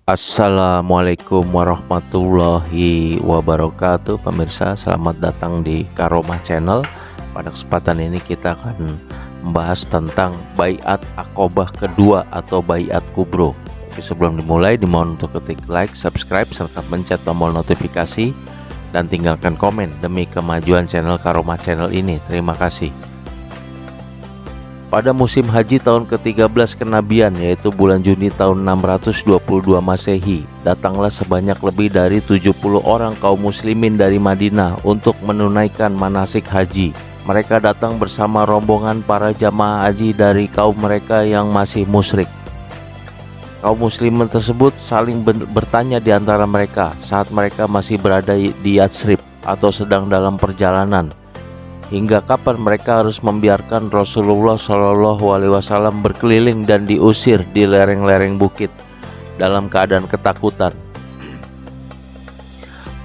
Assalamualaikum warahmatullahi wabarakatuh. Pemirsa, selamat datang di Karomah Channel. Pada kesempatan ini kita akan membahas tentang Baiat Aqobah kedua atau Baiat Kubro. Tapi sebelum dimulai, dimohon untuk ketik like, subscribe, serta pencet tombol notifikasi dan tinggalkan komen demi kemajuan channel Karomah Channel ini. Terima kasih. Pada musim haji tahun ke-13 kenabian, yaitu bulan Juni tahun 622 Masehi, datanglah sebanyak lebih dari 70 orang kaum muslimin dari Madinah untuk menunaikan manasik haji. Mereka datang bersama rombongan para jamaah haji dari kaum mereka yang masih musyrik. Kaum muslimin tersebut saling bertanya di antara mereka saat mereka masih berada di Yatsrib atau sedang dalam perjalanan. Hingga kapan mereka harus membiarkan Rasulullah SAW berkeliling dan diusir di lereng-lereng bukit dalam keadaan ketakutan.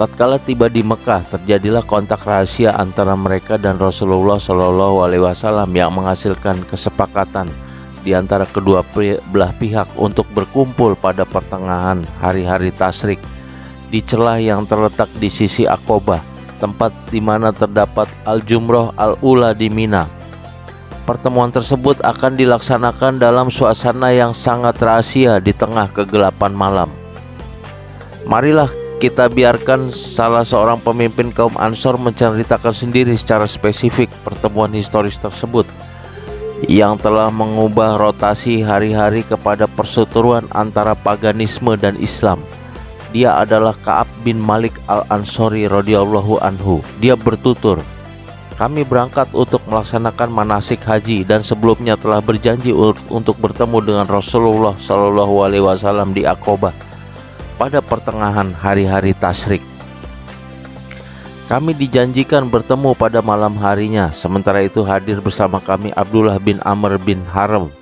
Tatkala tiba di Mekah, terjadilah kontak rahasia antara mereka dan Rasulullah SAW yang menghasilkan kesepakatan di antara kedua belah pihak untuk berkumpul pada pertengahan hari-hari tasyrik di celah yang terletak di sisi Aqobah, tempat di mana terdapat Al-Jumroh Al-Ula di Mina. Pertemuan tersebut akan dilaksanakan dalam suasana yang sangat rahasia di tengah kegelapan malam. Marilah kita biarkan salah seorang pemimpin kaum Ansor menceritakan sendiri secara spesifik pertemuan historis tersebut yang telah mengubah rotasi hari-hari kepada perseteruan antara paganisme dan Islam. Dia adalah Ka'ab bin Malik al-Ansori radhiyallahu anhu. Dia bertutur, "Kami berangkat untuk melaksanakan manasik haji dan sebelumnya telah berjanji untuk bertemu dengan Rasulullah SAW di Aqobah pada pertengahan hari-hari tasyrik. Kami dijanjikan bertemu pada malam harinya. Sementara itu hadir bersama kami Abdullah bin Amr bin Haram,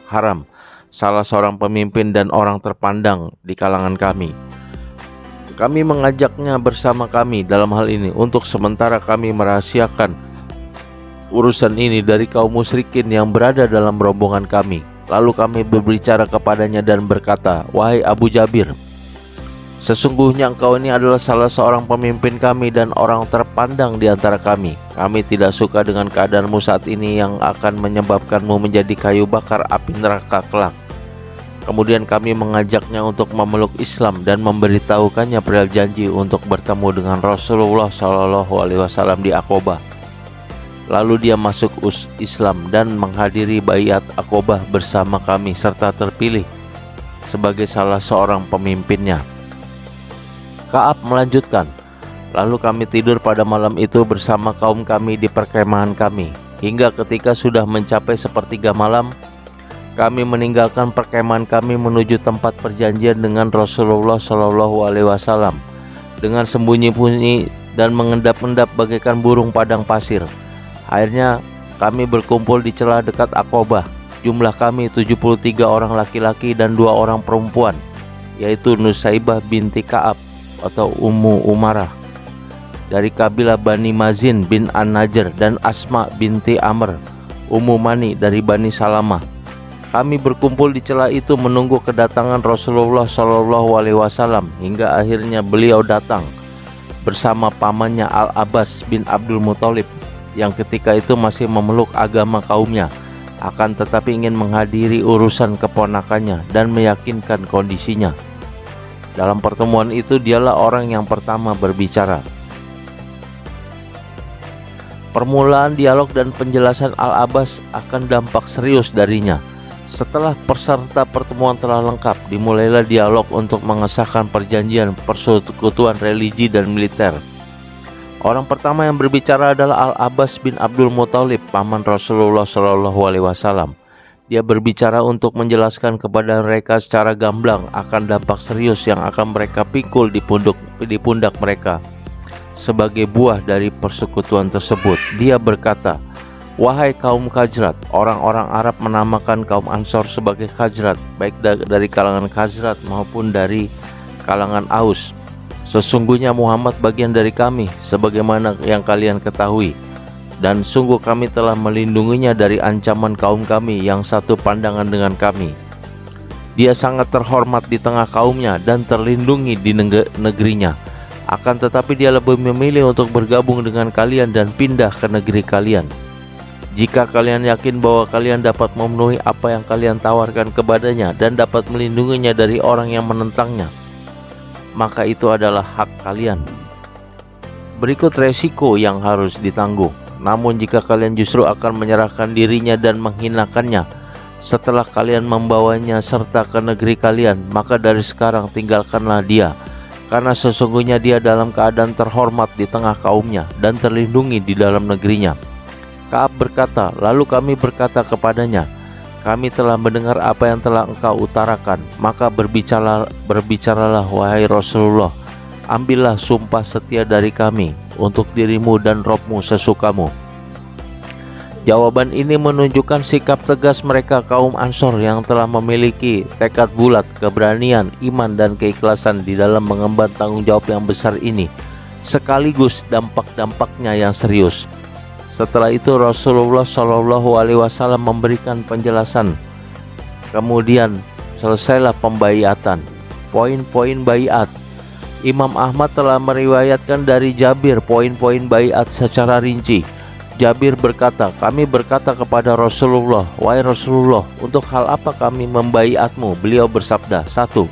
salah seorang pemimpin dan orang terpandang di kalangan kami. Kami mengajaknya bersama kami dalam hal ini untuk sementara kami merahasiakan urusan ini dari kaum musyrikin yang berada dalam rombongan kami. Lalu kami berbicara kepadanya dan berkata, 'Wahai Abu Jabir, sesungguhnya engkau ini adalah salah seorang pemimpin kami dan orang terpandang di antara kami. Kami tidak suka dengan keadaanmu saat ini yang akan menyebabkanmu menjadi kayu bakar api neraka kelak.' Kemudian kami mengajaknya untuk memeluk Islam dan memberitahukannya perihal janji untuk bertemu dengan Rasulullah SAW di Aqobah. Lalu dia masuk Islam dan menghadiri Baiat Aqobah bersama kami serta terpilih sebagai salah seorang pemimpinnya." Ka'ab melanjutkan, "Lalu kami tidur pada malam itu bersama kaum kami di perkemahan kami. Hingga ketika sudah mencapai sepertiga malam, kami meninggalkan perkemahan kami menuju tempat perjanjian dengan Rasulullah SAW dengan sembunyi-bunyi dan mengendap-endap bagaikan burung padang pasir. Akhirnya kami berkumpul di celah dekat Aqobah. Jumlah kami 73 orang laki-laki dan 2 orang perempuan, yaitu Nusaibah binti Ka'ab atau Ummu Umarah dari kabilah Bani Mazin bin An-Najr dan Asma binti Amr Ummu Mani dari Bani Salamah. Kami berkumpul di celah itu menunggu kedatangan Rasulullah SAW hingga akhirnya beliau datang bersama pamannya Al-Abbas bin Abdul Muthalib yang ketika itu masih memeluk agama kaumnya, akan tetapi ingin menghadiri urusan keponakannya dan meyakinkan kondisinya. Dalam pertemuan itu dialah orang yang pertama berbicara. Permulaan dialog dan penjelasan Al-Abbas akan dampak serius darinya. Setelah peserta pertemuan telah lengkap, dimulailah dialog untuk mengesahkan perjanjian persekutuan religi dan militer. Orang pertama yang berbicara adalah Al-Abbas bin Abdul Muthalib, paman Rasulullah SAW. Dia berbicara untuk menjelaskan kepada mereka secara gamblang akan dampak serius yang akan mereka pikul di pundak mereka sebagai buah dari persekutuan tersebut. Dia berkata, "Wahai kaum Khazraj," orang-orang Arab menamakan kaum Ansor sebagai Khazraj, baik dari kalangan Khazraj maupun dari kalangan Aus. "Sesungguhnya Muhammad bagian dari kami, sebagaimana yang kalian ketahui. Dan sungguh kami telah melindunginya dari ancaman kaum kami yang satu pandangan dengan kami. Dia sangat terhormat di tengah kaumnya dan terlindungi di negerinya. Akan tetapi dia lebih memilih untuk bergabung dengan kalian dan pindah ke negeri kalian. Jika kalian yakin bahwa kalian dapat memenuhi apa yang kalian tawarkan kepadanya dan dapat melindunginya dari orang yang menentangnya, maka itu adalah hak kalian. Berikut resiko yang harus ditanggung. Namun jika kalian justru akan menyerahkan dirinya dan menghinakannya setelah kalian membawanya serta ke negeri kalian, maka dari sekarang tinggalkanlah dia, karena sesungguhnya dia dalam keadaan terhormat di tengah kaumnya dan terlindungi di dalam negerinya. Ka'ab berkata, lalu kami berkata kepadanya, kami telah mendengar apa yang telah engkau utarakan, maka berbicaralah wahai Rasulullah, ambillah sumpah setia dari kami untuk dirimu dan Robmu sesukamu. Jawaban ini menunjukkan sikap tegas mereka kaum Ansor yang telah memiliki tekad bulat, keberanian, iman dan keikhlasan di dalam mengemban tanggung jawab yang besar ini, sekaligus dampak-dampaknya yang serius. Setelah itu Rasulullah Shallallahu Alaihi Wasallam memberikan penjelasan. Kemudian selesailah pembaiatan. Poin-poin baiat. Imam Ahmad telah meriwayatkan dari Jabir poin-poin baiat secara rinci. Jabir berkata, kami berkata kepada Rasulullah, wahai Rasulullah, untuk hal apa kami membaiatmu? Beliau bersabda, 1.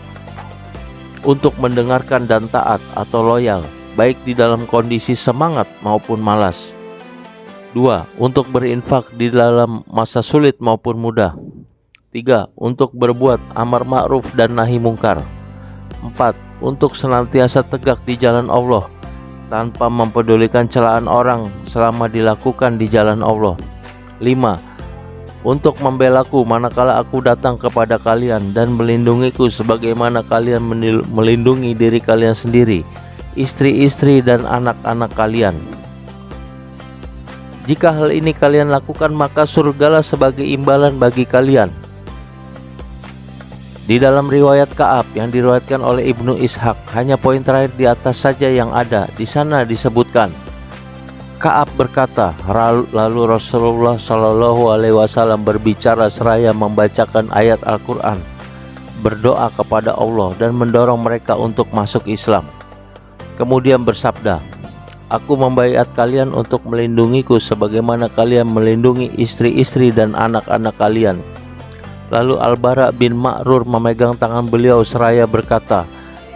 Untuk mendengarkan dan taat atau loyal, baik di dalam kondisi semangat maupun malas. 2. Untuk berinfak di dalam masa sulit maupun mudah. 3. Untuk berbuat amar ma'ruf dan nahi mungkar. 4. Untuk senantiasa tegak di jalan Allah tanpa mempedulikan celaan orang selama dilakukan di jalan Allah. 5. Untuk membelaku manakala aku datang kepada kalian dan melindungiku sebagaimana kalian melindungi diri kalian sendiri, istri-istri dan anak-anak kalian. Jika hal ini kalian lakukan, maka surgalah sebagai imbalan bagi kalian. Di dalam riwayat Ka'ab yang diriwayatkan oleh Ibnu Ishaq, hanya poin terakhir di atas saja yang ada. Di sana disebutkan, Ka'ab berkata, lalu Rasulullah Shallallahu Alaihi Wasallam berbicara seraya membacakan ayat Al-Quran, berdoa kepada Allah dan mendorong mereka untuk masuk Islam. Kemudian bersabda, aku membaiat kalian untuk melindungiku sebagaimana kalian melindungi istri-istri dan anak-anak kalian. Lalu Al-Bara bin Ma'rur memegang tangan beliau seraya berkata,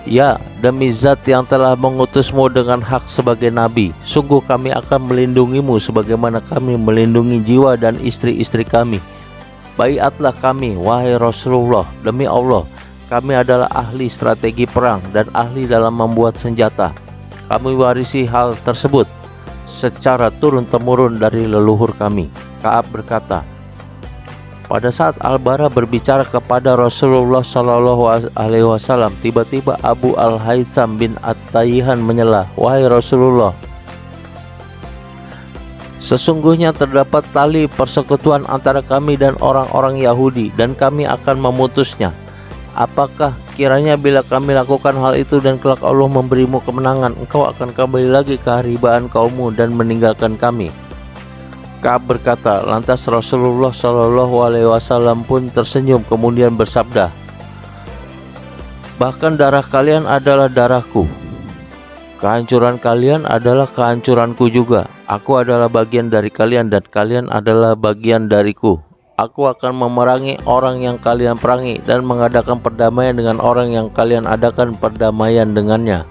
ya, demi zat yang telah mengutusmu dengan hak sebagai nabi, sungguh kami akan melindungimu sebagaimana kami melindungi jiwa dan istri-istri kami. Baiatlah kami, wahai Rasulullah, demi Allah, kami adalah ahli strategi perang dan ahli dalam membuat senjata. Kami warisi hal tersebut secara turun-temurun dari leluhur kami. Ka'ab berkata, pada saat Al-Bara berbicara kepada Rasulullah Shallallahu Alaihi Wasallam, tiba-tiba Abu Al-Haytham bin At-Tayyihan menyela, wahai Rasulullah, sesungguhnya terdapat tali persekutuan antara kami dan orang-orang Yahudi dan kami akan memutusnya. Apakah kiranya bila kami lakukan hal itu dan kelak Allah memberimu kemenangan, engkau akan kembali lagi ke haribaan kaummu dan meninggalkan kami? Ka'ab berkata, lantas Rasulullah Shallallahu Alaihi Wasallam pun tersenyum kemudian bersabda, bahkan darah kalian adalah darahku, kehancuran kalian adalah kehancuranku juga. Aku adalah bagian dari kalian dan kalian adalah bagian dariku. Aku akan memerangi orang yang kalian perangi dan mengadakan perdamaian dengan orang yang kalian adakan perdamaian dengannya.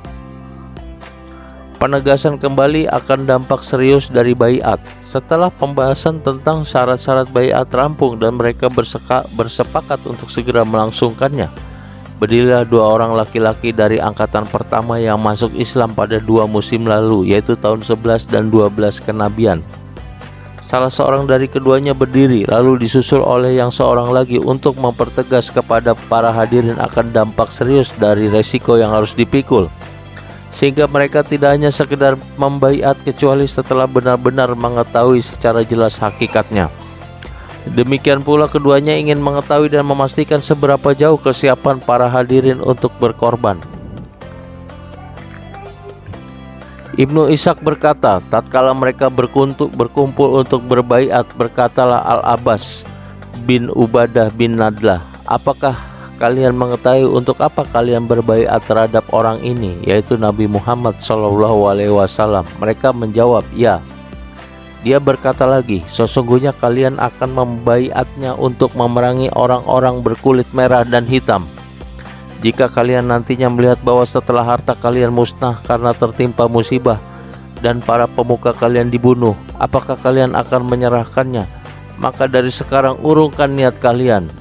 Penegasan kembali akan dampak serius dari baiat. Setelah pembahasan tentang syarat-syarat baiat rampung dan mereka bersepakat untuk segera melangsungkannya, berdirilah dua orang laki-laki dari angkatan pertama yang masuk Islam pada 2 musim lalu, yaitu tahun 11 dan 12 kenabian. Salah seorang dari keduanya berdiri, lalu disusul oleh yang seorang lagi untuk mempertegas kepada para hadirin akan dampak serius dari resiko yang harus dipikul, sehingga mereka tidak hanya sekedar membaiat kecuali setelah benar-benar mengetahui secara jelas hakikatnya. Demikian pula keduanya ingin mengetahui dan memastikan seberapa jauh kesiapan para hadirin untuk berkorban. Ibnu Ishaq berkata, tatkala mereka berkumpul untuk berbaiat, berkatalah Al-Abbas bin Ubadah bin Nadlah, apakah kalian mengetahui untuk apa kalian berbaiat terhadap orang ini, yaitu Nabi Muhammad SAW? Mereka menjawab, ya. Dia berkata lagi, sesungguhnya kalian akan membaiatnya untuk memerangi orang-orang berkulit merah dan hitam. Jika kalian nantinya melihat bahwa setelah harta kalian musnah karena tertimpa musibah dan para pemuka kalian dibunuh, apakah kalian akan menyerahkannya? Maka dari sekarang urungkan niat kalian.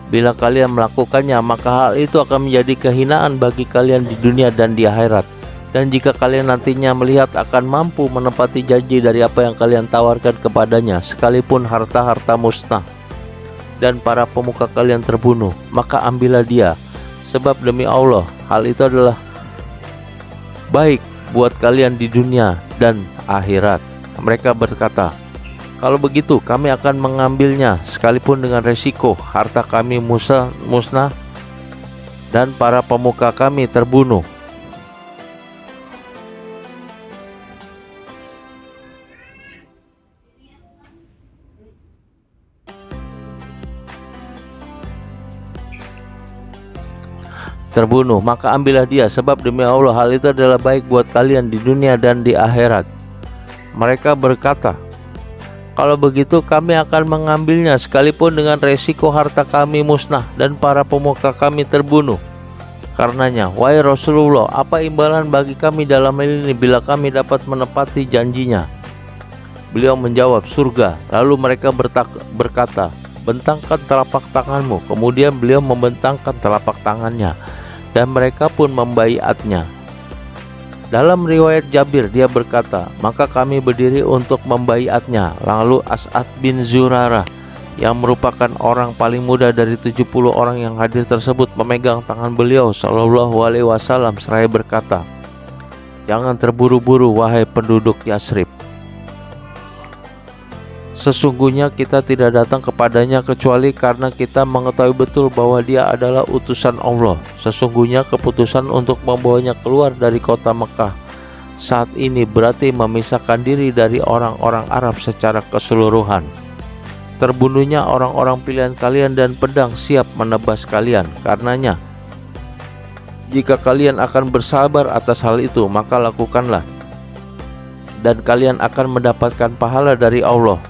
Bila kalian melakukannya, maka hal itu akan menjadi kehinaan bagi kalian di dunia dan di akhirat. Dan jika kalian nantinya melihat akan mampu menepati janji dari apa yang kalian tawarkan kepadanya, sekalipun harta-harta musnah dan para pemuka kalian terbunuh, maka ambillah dia. Sebab demi Allah, hal itu adalah baik buat kalian di dunia dan akhirat. Mereka berkata, kalau begitu kami akan mengambilnya sekalipun dengan resiko harta kami musnah dan para pemuka kami terbunuh. Maka ambillah dia, sebab demi Allah hal itu adalah baik buat kalian di dunia dan di akhirat. Mereka berkata, kalau begitu kami akan mengambilnya sekalipun dengan resiko harta kami musnah dan para pemuka kami terbunuh. Karenanya, wahai Rasulullah, apa imbalan bagi kami dalam hal ini bila kami dapat menepati janjinya? Beliau menjawab, surga. Lalu mereka berkata, bentangkan telapak tanganmu. Kemudian beliau membentangkan telapak tangannya, dan mereka pun membaiatnya. Dalam riwayat Jabir, dia berkata, maka kami berdiri untuk membaiatnya. Lalu As'ad bin Zurarah, yang merupakan orang paling muda dari 70 orang yang hadir tersebut, memegang tangan beliau SAW seraya berkata, jangan terburu-buru wahai penduduk Yasrib. Sesungguhnya kita tidak datang kepadanya kecuali karena kita mengetahui betul bahwa dia adalah utusan Allah. Sesungguhnya keputusan untuk membawanya keluar dari kota Mekah saat ini berarti memisahkan diri dari orang-orang Arab secara keseluruhan. Terbunuhnya orang-orang pilihan kalian dan pedang siap menebas kalian. Karenanya, jika kalian akan bersabar atas hal itu, maka lakukanlah, dan kalian akan mendapatkan pahala dari Allah.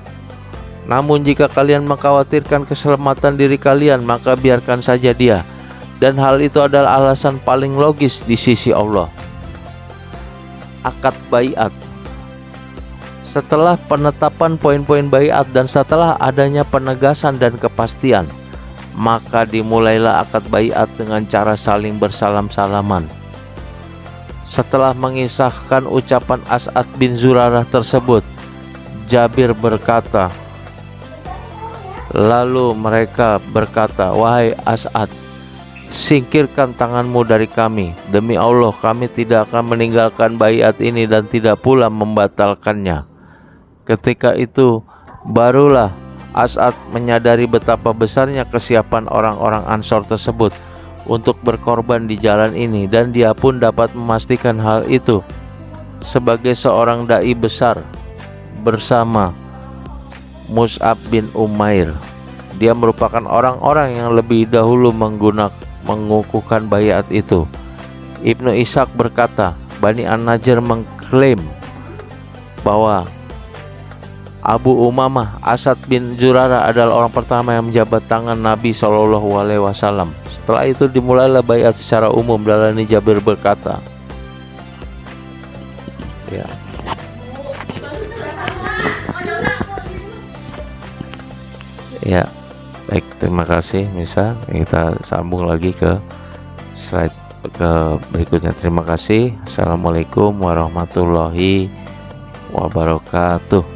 Namun jika kalian mengkhawatirkan keselamatan diri kalian, maka biarkan saja dia, dan hal itu adalah alasan paling logis di sisi Allah. Akad baiat. Setelah penetapan poin-poin baiat dan setelah adanya penegasan dan kepastian, maka dimulailah akad baiat dengan cara saling bersalam-salaman. Setelah mengisahkan ucapan As'ad bin Zurarah tersebut, Jabir berkata, lalu mereka berkata, wahai As'ad, singkirkan tanganmu dari kami. Demi Allah, kami tidak akan meninggalkan baiat ini dan tidak pula membatalkannya. Ketika itu, barulah As'ad menyadari betapa besarnya kesiapan orang-orang Ansor tersebut untuk berkorban di jalan ini, dan dia pun dapat memastikan hal itu sebagai seorang dai besar bersama Mus'ab bin Umair. Dia merupakan orang-orang yang lebih dahulu mengukuhkan baiat itu. Ibnu Ishaq berkata, Bani An-Najjar mengklaim bahwa Abu Umamah As'ad bin Zurarah adalah orang pertama yang menjabat tangan Nabi SAW. Setelah itu dimulailah baiat secara umum. Dalani Jabir berkata, ya. Ya, baik, terima kasih Misa. Kita sambung lagi ke slide berikutnya. Terima kasih. Assalamualaikum warahmatullahi wabarakatuh.